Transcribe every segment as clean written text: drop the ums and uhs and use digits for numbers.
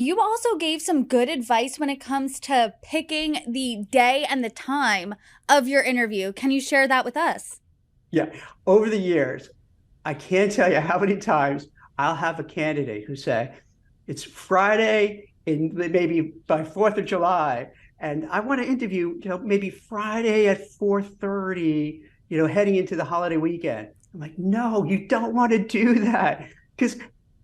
You also gave some good advice when it comes to picking the day and the time of your interview. Can you share that with us? Yeah. Over the years, I can't tell you how many times I'll have a candidate who say, it's Friday in maybe by 4th of July, and I want to interview, maybe Friday at 4:30, heading into the holiday weekend. I'm like, no, you don't want to do that. Because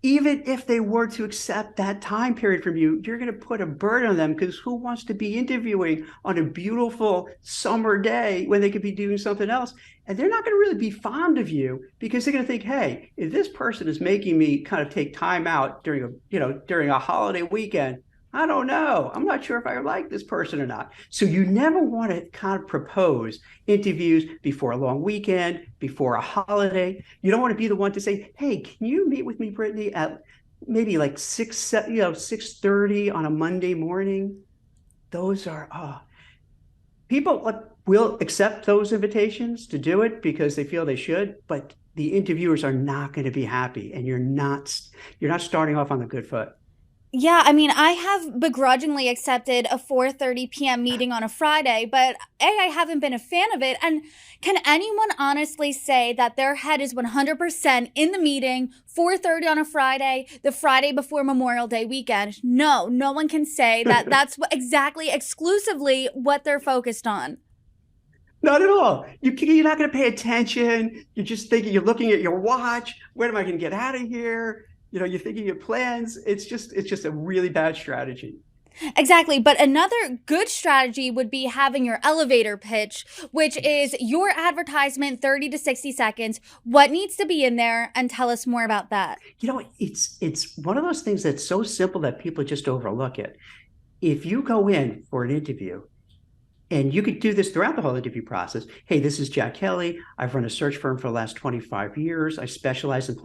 even if they were to accept that time period from you, you're going to put a burden on them because who wants to be interviewing on a beautiful summer day when they could be doing something else? And they're not going to really be fond of you because they're going to think, hey, if this person is making me kind of take time out during a holiday weekend, I don't know. I'm not sure if I like this person or not. So you never want to kind of propose interviews before a long weekend, before a holiday. You don't want to be the one to say, hey, can you meet with me, Brittany, at maybe like 6:30 on a Monday morning? Those are people will accept those invitations to do it because they feel they should, but the interviewers are not going to be happy, and you're not starting off on the good foot. Yeah, I mean, I have begrudgingly accepted a 4:30 p.m. meeting on a Friday, but I haven't been a fan of it. And can anyone honestly say that their head is 100% in the meeting, 4:30 on a Friday, the Friday before Memorial Day weekend? No, no one can say that that's exactly exclusively what they're focused on. Not at all. You're not going to pay attention. You're just thinking, you're looking at your watch. When am I going to get out of here? You're thinking your plans. It's just a really bad strategy. Exactly. But another good strategy would be having your elevator pitch, which is Yes. your advertisement, 30 to 60 seconds. What needs to be in there? And tell us more about that. It's one of those things that's so simple that people just overlook it. If you go in for an interview, and you could do this throughout the whole interview process. Hey, this is Jack Kelly. I've run a search firm for the last 25 years. I specialize in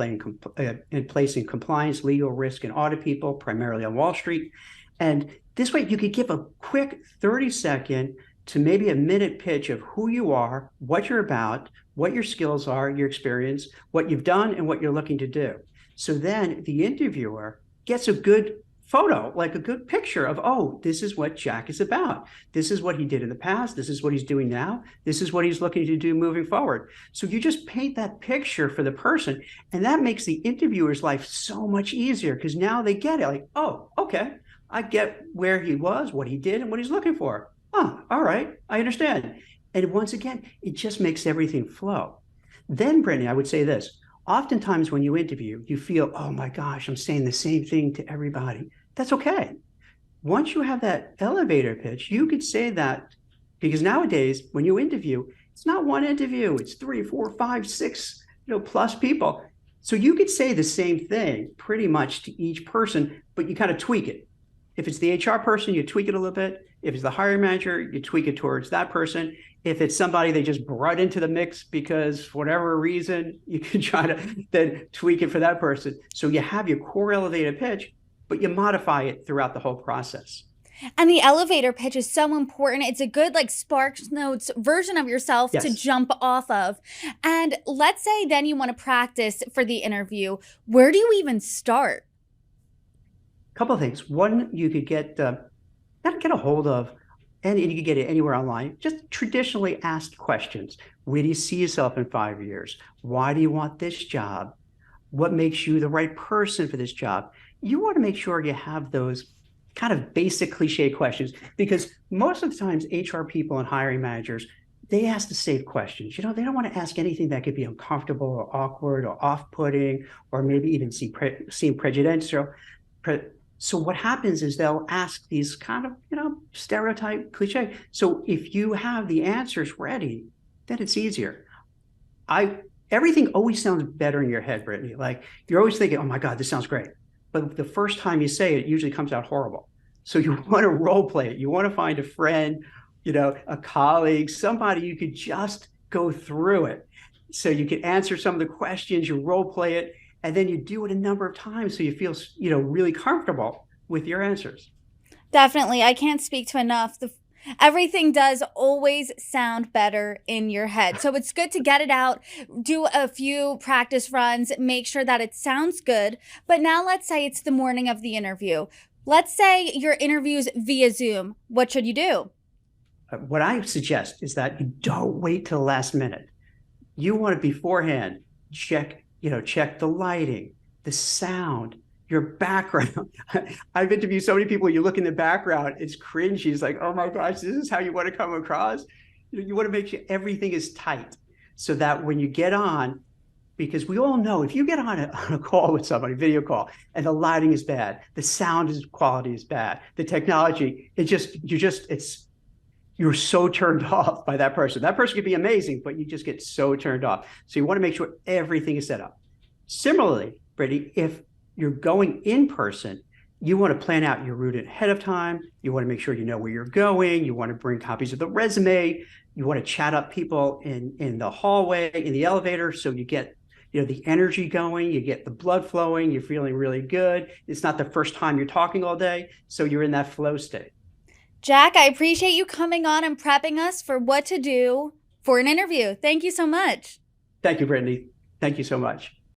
placing compliance, legal, risk, and audit people, primarily on Wall Street. And this way, you could give a quick 30-second to maybe a minute pitch of who you are, what you're about, what your skills are, your experience, what you've done, and what you're looking to do. So then the interviewer gets a good photo, like a good picture of, oh, this is what Jack is about. This is what he did in the past. This is what he's doing now. This is what he's looking to do moving forward. So you just paint that picture for the person, and that makes the interviewer's life so much easier because now they get it. Like, oh, okay, I get where he was, what he did, and what he's looking for. Oh, all right, I understand. And once again, it just makes everything flow. Then, Brittany, I would say this. Oftentimes when you interview, you feel, oh my gosh, I'm saying the same thing to everybody. That's okay. Once you have that elevator pitch, you could say that because nowadays, when you interview, it's not one interview, it's three, four, five, six, plus people. So you could say the same thing pretty much to each person, but you kind of tweak it. If it's the HR person, you tweak it a little bit. If it's the hiring manager, you tweak it towards that person. If it's somebody they just brought into the mix because for whatever reason, you can try to then tweak it for that person. So you have your core elevator pitch, but you modify it throughout the whole process. And the elevator pitch is so important. It's a good, like, Sparks Notes version of yourself to Yes. jump off of. And let's say then you want to practice for the interview. Where do you even start? A couple of things. One, you could get a hold of, and you can get it anywhere online. Just traditionally asked questions. Where do you see yourself in 5 years? Why do you want this job? What makes you the right person for this job? You want to make sure you have those kind of basic cliche questions because most of the times HR people and hiring managers, they ask the safe questions. They don't want to ask anything that could be uncomfortable or awkward or off-putting or maybe even seem prejudicial. So what happens is they'll ask these kind of, stereotype cliche. So if you have the answers ready, then it's easier. I Everything always sounds better in your head, Brittany. Like you're always thinking, oh my God, this sounds great. But the first time you say it, it usually comes out horrible. So you want to role play it. You want to find a friend, a colleague, somebody you could just go through it. So you can answer some of the questions, you role play it, and then you do it a number of times so you feel, really comfortable with your answers. Definitely. I can't speak to enough. Everything does always sound better in your head. So it's good to get it out, do a few practice runs, make sure that it sounds good. But now let's say it's the morning of the interview. Let's say your interview's via Zoom. What should you do? What I suggest is that you don't wait till the last minute. You want to beforehand check the lighting, the sound, your background. I've interviewed so many people. You look in the background, it's cringy. It's like, oh my gosh, this is how you want to come across. You want to make sure everything is tight so that when you get on, because we all know if you get on a call with somebody, video call, and the lighting is bad, the sound quality is bad, the technology, you're so turned off by that person. That person could be amazing, but you just get so turned off. So you want to make sure everything is set up. Similarly, Brittany, if you're going in person, you want to plan out your route ahead of time. You want to make sure you know where you're going. You want to bring copies of the resume. You want to chat up people in the hallway, in the elevator, so you get the energy going, you get the blood flowing, you're feeling really good. It's not the first time you're talking all day, so you're in that flow state. Jack, I appreciate you coming on and prepping us for what to do for an interview. Thank you so much. Thank you, Brittany. Thank you so much.